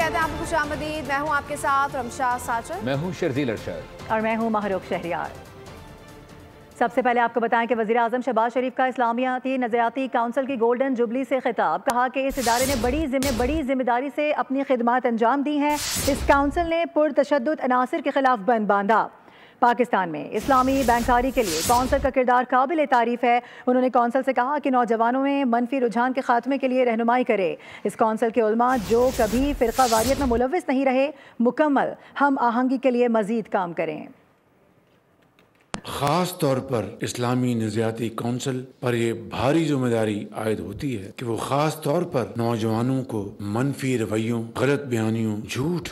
कहते हैं आपको खुशामदीद। मैं हूं आपके साथ रमशा साचर, मैं हूं शर्जील अरशद और मैं हूं महरूख शहरियार। सबसे पहले आपको बताएं कि वज़ीर आज़म शहबाज शरीफ का इस्लामियाती नज़रियाती काउंसिल की गोल्डन जुबली से खिताब। कहा कि इस इदारे ने बड़ी जिम्मेदारी से अपनी खिदमात अंजाम दी हैं। इस काउंसिल ने पुरतशद्दुद अनासर के खिलाफ बंद बांधा। पाकिस्तान में इस्लामी बैंकारी के लिए कौंसल का किरदार काबिल तारीफ है। उन्होंने कौंसल से कहा कि नौजवानों में मनफी रुझान के खात्मे के लिए रहनुमाई करे। इस कौंसल के उलमा जो कभी फ़िरका वारियत में मुलव्विस नहीं रहे, मुकम्मल हम आहंगी के लिए मज़ीद काम करें। ख़ास तौर पर इस्लामी नज़रियाती कौंसल पर यह भारी जिम्मेदारी आयद होती है कि वो ख़ास तौर पर नौजवानों को मनफी रवैयों, गलत बयानियों, झूठ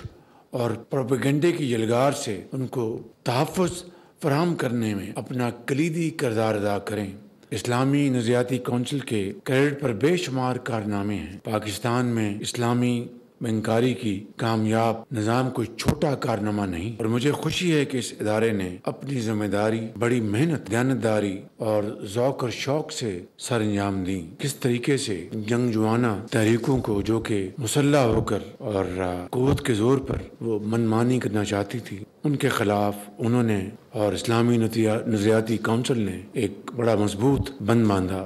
और प्रोपेगेंडे की यलगार से उनको तहफ़्फ़ुज़ फराहम करने में अपना कलीदी किरदार अदा करें। इस्लामी नज़रियाती कौंसिल के क्रेडिट पर बेशुमार कारनामे हैं। पाकिस्तान में इस्लामी बैंकारी की कामयाब निज़ाम कोई छोटा कारनामा नहीं, और मुझे खुशी है कि इस इदारे ने अपनी जिम्मेदारी बड़ी मेहनत, दयानतदारी और ज़ौक़ और शौक़ से सर अंजाम दी। किस तरीके से जंगजुआना तहरीकों को जो कि मुसल्लह होकर और क़ुव्वत के ज़ोर पर वो मनमानी करना चाहती थी, उनके खिलाफ उन्होंने और इस्लामी नज़रियाती कौंसिल ने एक बड़ा मजबूत बंद बांधा।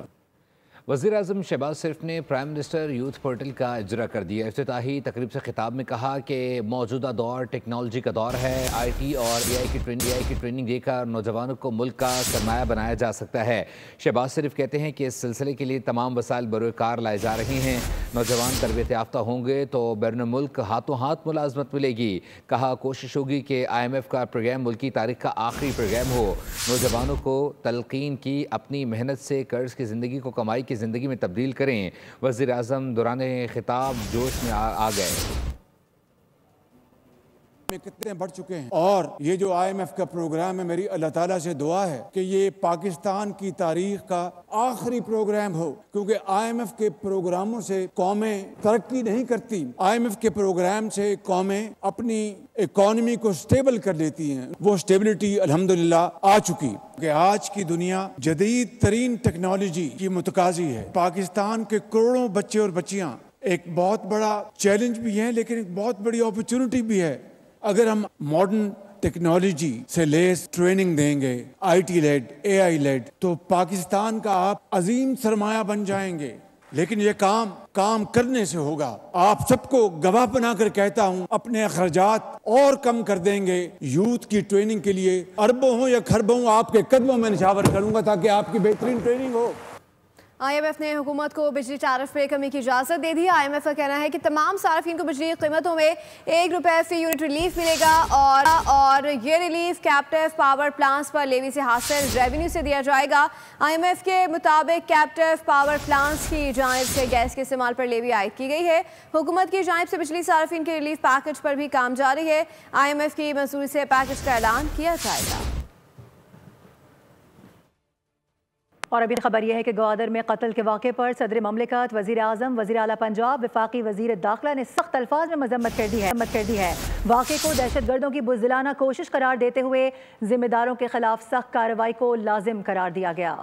वज़ीर आज़म शहबाज शरीफ ने प्राइम मिनिस्टर यूथ पोर्टल का इजरा कर दिया। इफ्तिताही तकरीब से खिताब में कहा कि मौजूदा दौर टेक्नोलॉजी का दौर है। IT और AI की ट्रेनिंग देकर नौजवानों को मुल्क का सरमाया बनाया जा सकता है। शहबाज शरीफ कहते हैं कि इस सिलसिले के लिए तमाम वसाइल बरोकार लाए जा रहे हैं। नौजवान तरबियत याफ्ता होंगे तो बैरून मुल्क हाथों हाथ मुलाजमत मिलेगी। कहा कोशिश होगी कि IMF का प्रोग्राम मुल्क की तारीख का आखिरी प्रोग्राम हो। नौजवानों को तलकीन की अपनी मेहनत से कर्ज की ज़िंदगी को कमाई की ज़िंदगी में तब्दील करें। वज़ीर आज़म दौरान खिताब जोश में आ गए। में कितने बढ़ चुके हैं, और ये जो IMF का प्रोग्राम है, मेरी अल्लाह ताला से दुआ है कि ये पाकिस्तान की तारीख का आखिरी प्रोग्राम हो, क्योंकि IMF के प्रोग्रामों से कौमें तरक्की नहीं करती। IMF के प्रोग्राम से कौमें अपनी इकॉनमी को स्टेबल कर लेती हैं। वो स्टेबिलिटी अल्हम्दुलिल्लाह आ चुकी कि आज की दुनिया जदीद तरीन टेक्नोलॉजी की मुतकाजी है। पाकिस्तान के करोड़ों बच्चे और बच्चियां एक बहुत बड़ा चैलेंज भी है, लेकिन एक बहुत बड़ी अपॉर्चुनिटी भी है। अगर हम मॉडर्न टेक्नोलॉजी से लेस ट्रेनिंग देंगे, IT लेड, AI लेड, तो पाकिस्तान का आप अजीम सरमाया बन जाएंगे। लेकिन ये काम करने से होगा। आप सबको गवाह बनाकर कहता हूं, अपने अखराजात और कम कर देंगे। यूथ की ट्रेनिंग के लिए अरबों हो या खरबों आपके कदमों में निछावर करूंगा ताकि आपकी बेहतरीन ट्रेनिंग हो। IMF ने हुकूमत को बिजली टैरिफ में कमी की इजाज़त दे दी। IMF का कहना है कि तमाम सार्फिन को बिजली कीमतों में ₹1 फी यूनिट रिलीफ मिलेगा, और ये रिलीफ कैप्टिव पावर प्लांट्स पर लेवी से हासिल रेवेन्यू से दिया जाएगा। IMF के मुताबिक कैप्टिव पावर प्लांट्स की जानिब से गैस के इस्तेमाल पर लेवी आयद की गई है। हुकूमत की जानिब से बिजली सार्फिन के रिलीफ पैकेज पर भी काम जारी है। IMF की मंजूरी से पैकेज का ऐलान किया जाएगा। और अभी खबर यह है कि ग्वादर में कत्ल के वाक़े पर सदर ममलिकत, वज़ीर आज़म, वज़ीर आला पंजाब, वफाकी वज़ीर दाखिला ने सख्त अल्फाज में मजम्मत कर दी है। वाक़े को दहशतगर्दों की बुज़दिलाना कोशिश करार देते हुए जिम्मेदारों के खिलाफ सख्त कार्रवाई को लाजिम करार दिया गया।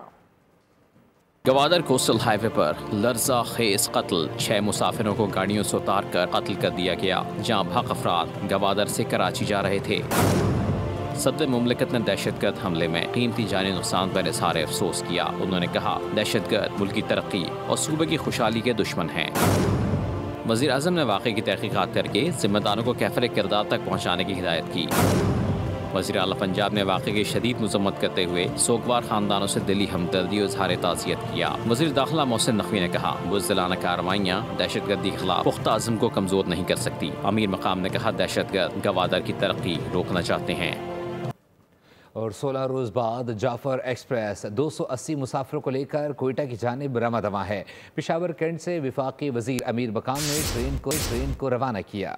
गवादर कोस्टल हाईवे पर लर्जा खेज कत्ल, 6 मुसाफिरों को गाड़ियों से उतार कर कत्ल कर दिया गया। जहाँ भक अफराद गवादर से कराची जा रहे थे। सदर मुमलिकत ने दहशतगर्द हमले में कीमती जानी नुकसान पर इज़हार अफसोस किया। उन्होंने कहा दहशतगर्द मुल्क की तरक्की और सूबे की खुशहाली के दुश्मन हैं। वज़ीर आज़म ने वाक़े की तहकीकात करके जिम्मेदारों को कैफिल किरदार तक पहुँचाने की हिदायत की। वज़ीर आला पंजाब ने वाक़े की शदीद मजम्मत करते हुए सोगवार ख़ानदानों से दिली हमदर्दी और इज़हार ताज़ियत किया। वज़ीर दाखिला मोहसिन नकवी ने कहा बुज़दिलाना कार्रवाइयाँ दहशतगर्दी के खिलाफ पुख्ता अज़्म को कमज़ोर नहीं कर सकती। अमीर मकाम ने कहा दहशतगर्द गवादर की तरक्की रोकना चाहते हैं। और 16 रोज़ बाद जाफर एक्सप्रेस 280 मुसाफिरों को लेकर कोयटा की जानिब रवाना है। पेशावर कैंट से वफाकी वज़ीर अमीर मकाम ने ट्रेन को रवाना किया।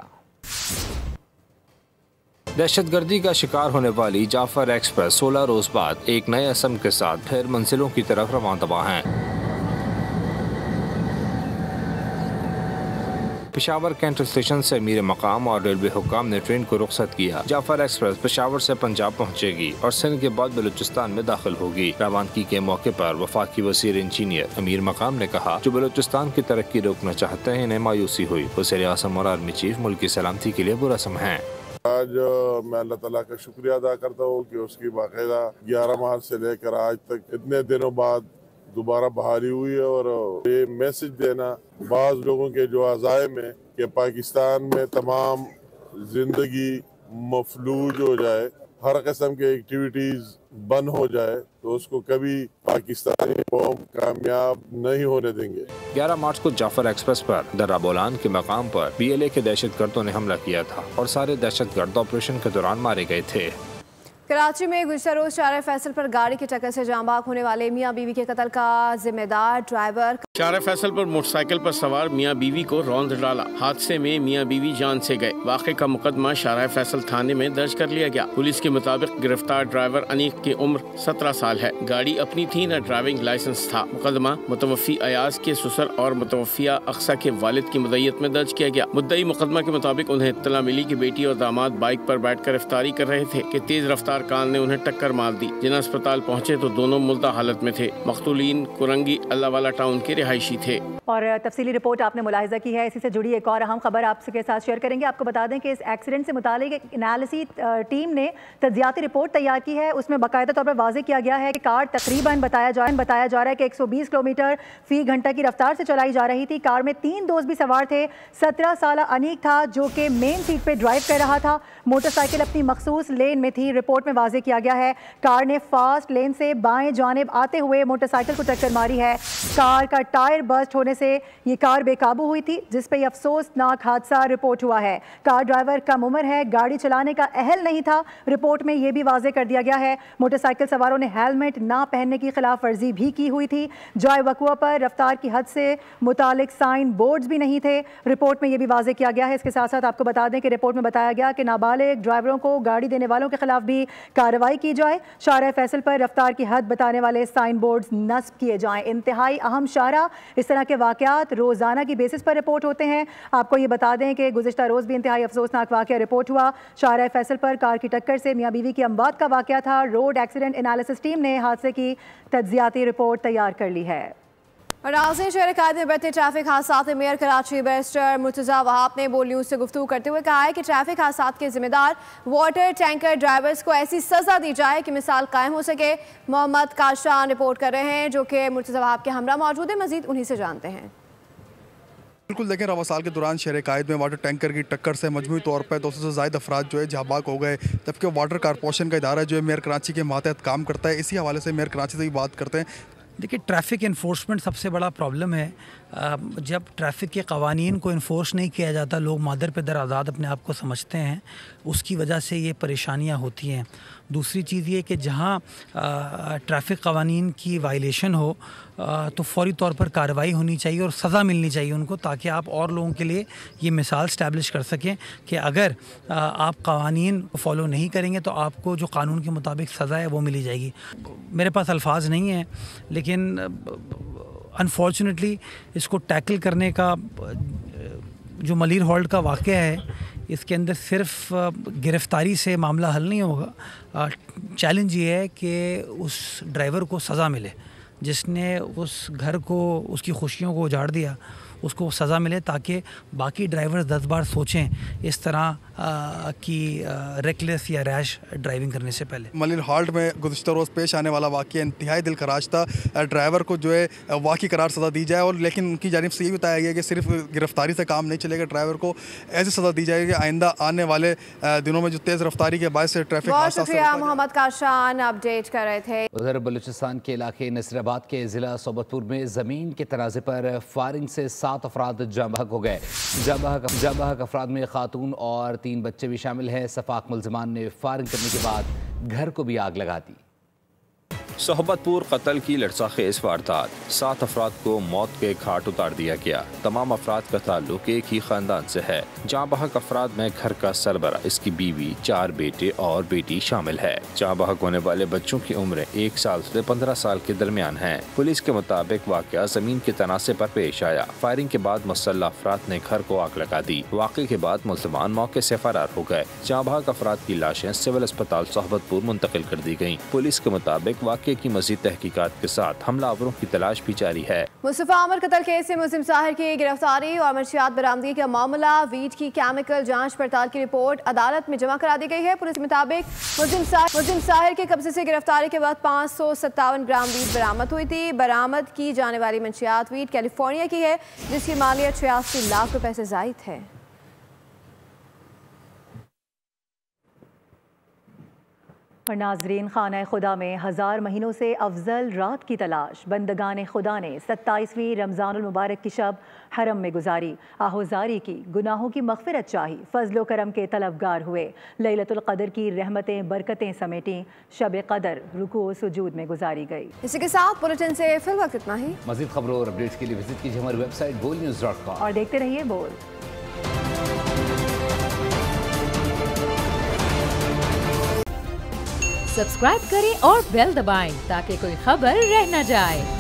दहशतगर्दी का शिकार होने वाली जाफर एक्सप्रेस 16 रोज़ बाद एक नए असम के साथ फिर मंजिलों की तरफ रवाना है। पेशावर कैंट स्टेशन से अमीर मकाम और रेलवे हुक्काम ने ट्रेन को रुखसत किया। जाफर एक्सप्रेस पेशावर से पंजाब पहुँचेगी और सिंध के बाद बलूचिस्तान में दाखिल होगी। रवानगी के मौके पर वफाकी वज़ीर इंजीनियर अमीर मकाम ने कहा, जो बलूचिस्तान की तरक्की रोकना चाहते हैं इन्हें मायूसी हुई। वज़ीर-ए-आज़म और आर्मी चीफ मुल्क की सलामती के लिए बुरसम हैं। आज मैं अल्लाह ताला का शुक्रिया अदा करता हूँ कि उसकी बाकायदा 11 मार्च से लेकर आज तक इतने दिनों बाद दोबारा बहाली हुई है। और ये मैसेज देना बाज़ लोगों के जो अज़ाइम में कि पाकिस्तान में तमाम जिंदगी मफलूज हो जाए, हर किस्म के एक्टिविटीज़ बंद हो जाए, तो उसको कभी पाकिस्तानी कौम कामयाब नहीं होने देंगे। 11 मार्च को जाफर एक्सप्रेस पर दर्रा बोलान के मकाम पर BLA के दहशतगर्दों ने हमला किया था और सारे दहशतगर्द ऑपरेशन के दौरान मारे गए थे। कराची में गुज़श्ता रोज शाहराह फैसल पर गाड़ी की टक्कर से जाँ बाग होने वाले मियाँ बीवी के कत्ल का जिम्मेदार ड्राइवर। शाहराह फैसल पर मोटरसाइकिल पर सवार मियाँ बीवी को रौंद डाला। हादसे में मियाँ बीवी जान से गए। वाक़े का मुकदमा शाहराह फैसल थाने में दर्ज कर लिया गया। पुलिस के मुताबिक गिरफ्तार ड्राइवर अनीक की उम्र 17 साल है। गाड़ी अपनी थी न ड्राइविंग लाइसेंस था। मुकदमा मुतवफ़ी अयाज के ससुर और मुतवफ़िया अक्सा के वालिद की मुद्दईयत में दर्ज किया गया। मुद्दई मुकदमा के मुताबिक उन्हें इत्तला मिली कि बेटी और दामाद बाइक पर बैठकर इफ्तारी कर रहे थे कि तेज रफ्तार कार ने उन्हें टक्कर मार दी। जिन्हें अस्पताल पहुंचे तो दोनों मुल्दा हालत में थे। मख्तूलीन कुरंगी अल्लाहवाला टाउन के रिहायशी थे। और तफसीली रिपोर्ट आपने मुलाहिजा की है, इसी से जुड़ी एक और अहम खबर आपके साथ शेयर करेंगे। आपको बता दें कि इस एक्सीडेंट से मुतालिक एक एनालिसिस टीम ने तज्जियाती रिपोर्ट तैयार की है। उसमें बाकायदा तौर पर वाज़ेह किया गया है कि कार तकरीबन बताया जा रहा है कि 120 किलोमीटर फी घंटा की रफ्तार से चलाई जा रही थी। कार में 3 दोस्त भी सवार थे। 17 साल अनीक था जो कि मेन सीट पर ड्राइव कर रहा था। मोटरसाइकिल अपनी मखसूस लेन में थी। रिपोर्ट में वाज़ेह किया गया है कार ने फास्ट लेन से बाएं जानिब आते हुए मोटरसाइकिल को टक्कर मारी है। कार का टायर बर्स्ट होने से ये कार बेकाबू हुई थी, जिस पे अफसोसनाक हादसा रिपोर्ट हुआ है। कार ड्राइवर कम उम्र है, गाड़ी चलाने का अहल नहीं था। रिपोर्ट में यह भी वाज़ेह कर दिया गया है मोटरसाइकिल सवारों ने हेलमेट ना पहनने की खिलाफ वर्जी भी की हुई थी। जाए वक़ुआ पर रफ्तार की हद से मुतालिक साइन बोर्ड्स भी नहीं थे। रिपोर्ट में यह भी वाज़ेह किया गया है। इसके साथ साथ आपको बता दें कि रिपोर्ट में बताया गया कि नाबालिग ड्राइवरों को गाड़ी देने वालों के खिलाफ भी कार्रवाई की जाए। शाहराह फैसल पर रफ्तार की हद बताने वाले साइन बोर्ड्स नस्ब किए जाएं। इंतहाई अहम शाहराह इस तरह के वाक़यात रोज़ाना की बेसिस पर रिपोर्ट होते हैं। आपको ये बता दें कि गुज़िश्ता रोज़ भी इंतहाई अफसोसनाक वाक़या रिपोर्ट हुआ। शाहराह फैसल पर कार की टक्कर से मियाँ बीवी की अमवात का वाक़या था। रोड एक्सीडेंट एनालिसिस टीम ने हादसे की तज्जियाती रिपोर्ट तैयार कर ली है। राज़ी शहर कायद में बढ़ते ट्रैफिक हादसात में मेयर कराची बैरिस्टर मुर्तज़ा वहाब ने बोल न्यूज़ से गुफ्तगू करते हुए कहा है कि ट्रैफिक हादसात के जिम्मेदार वाटर टैंकर ड्राइवर्स को ऐसी सज़ा दी जाए कि मिसाल कायम हो सके। मोहम्मद काशान रिपोर्ट कर रहे हैं जो कि मुर्तज़ा वहाब के हमरा मौजूद है। मज़ीद उन्हीं से जानते हैं। बिल्कुल देखें, रवा साल के दौरान शहर कायद में वाटर टैंकर की टक्कर से मजमूई तौर पर 200 से ज़ायद अफराद जो है जहाँ हो गए, जबकि वाटर कारपोरेशन का इदारा जो है मेयर कराची के मातहत काम करता है। इसी हवाले से मेयर कराची से भी बात करते हैं। देखिए, ट्रैफिक इन्फोर्समेंट सबसे बड़ा प्रॉब्लम है। जब ट्रैफिक के कवानीन को इन्फोर्स नहीं किया जाता, लोग मादर पे दर आज़ाद अपने आप को समझते हैं, उसकी वजह से ये परेशानियां होती हैं। दूसरी चीज़ ये कि जहाँ ट्रैफिक कवानीन की वायलेशन हो तो फौरी तौर पर कार्रवाई होनी चाहिए और सज़ा मिलनी चाहिए उनको, ताकि आप और लोगों के लिए ये मिसाल स्टैब्लिश कर सकें कि अगर आप कवानीन फॉलो नहीं करेंगे तो आपको जो कानून के मुताबिक सज़ा है वो मिली जाएगी। मेरे पास अल्फाज नहीं हैं, लेकिन अनफॉर्चुनेटली इसको टैकल करने का जो मलिर हॉल्ट का वाक़या है, इसके अंदर सिर्फ गिरफ़्तारी से मामला हल नहीं होगा। चैलेंज ये है कि उस ड्राइवर को सज़ा मिले जिसने उस घर को, उसकी खुशियों को उजाड़ दिया, उसको सज़ा मिले ताकि बाकी ड्राइवर्स 10 बार सोचें इस तरह की रेकलेस या रैश ड्राइविंग करने से पहले। मलिर हॉल्ट में गुज़िश्ता रोज़ पेश आने वाला वाक़या इंतहाई दिलखराश था। ड्राइवर को जो है वाक़ई करार सज़ा दी जाए, और लेकिन उनकी जानिब से ये बताया गया कि सिर्फ गिरफ्तारी से काम नहीं चलेगा, ड्राइवर को ऐसी सज़ा दी जाएगी कि आइंदा आने वाले दिनों में जो तेज़ रफ्तारी के बायस से ट्रैफिक। बहुत शुक्रिया मोहम्मद काशान, अपडेट कर रहे थे। उधर बलूचिस्तान के इलाके नसीराबाद के ज़िला सोबतपुर में ज़मीन के तनाज़े पर फायरिंग से 7 अफराद जाँ बहक हो गए। जाँ बहक अफराद में खातून और 3 बच्चे भी शामिल हैं। सफाक मुल्ज़िमान ने फायरिंग करने के बाद घर को भी आग लगा दी। सोहबतपुर कत्ल की लड़साखेज वारदात, 7 अफराद को मौत के घाट उतार दिया गया। तमाम अफराद का ताल्लुक एक ही खानदान से है। जहाँ बहक अफराद में घर का सरबरा, इसकी बीवी, 4 बेटे और बेटी शामिल है। जहाँ बहक होने वाले बच्चों की उम्र 1 साल से 15 साल के दरमियान है। पुलिस के मुताबिक वाक़या जमीन के तनासे पर पेश आया। फायरिंग के बाद मुसल्लह अफराद ने घर को आग लगा दी। वाक़े के बाद मुल्ज़िमान मौके से फरार हो गए। जहाँ बहक अफराद की लाशें सिविल अस्पताल सोहबतपुर मुंतकिल कर दी गयी। पुलिस के मुताबिक वाक़े की मज़ीद तहकीकात के साथ हमलावरों की तलाश भी जारी है। मुस्तफा आमर कत्ल केस से मुस्लिम साहिर की गिरफ्तारी और मंशियात बरामदगी का मामला, वीट की केमिकल जांच पड़ताल की रिपोर्ट अदालत में जमा करा दी गई है। पुलिस के मुताबिक मुस्लिम साहिर के कब्जे से गिरफ्तारी के बाद 557 ग्राम वीट बरामद हुई थी। बरामद की जाने वाली मंशियात वीट कैलिफोर्निया की है, जिसकी मालियत 86 लाख रुपए से जायद है। और नाजरीन, खाना खुदा में 1000 महीनों से अफजल रात की तलाश। बंदगान खुदा ने 27वीं रमज़ानुल मुबारक की शब हरम में गुजारी, आहोजारी की, गुनाहों की मग़फ़िरत चाही, फ़ज़्ल करम के तलबगार हुए, लैलतुल क़द्र की रहमतें बरकतें समेटी, शब क़द्र रुकू सुजूद में गुजारी गई। इसी के साथ बुलेटिन से फिल वक्त इतना ही। मज़ीद खबरों और अपडेट्स के लिए विजिट कीजिए हमारी वेबसाइट bolnews.com और देखते रहिए बोल। सब्सक्राइब करें और बेल दबाएं ताकि कोई खबर रह न जाए।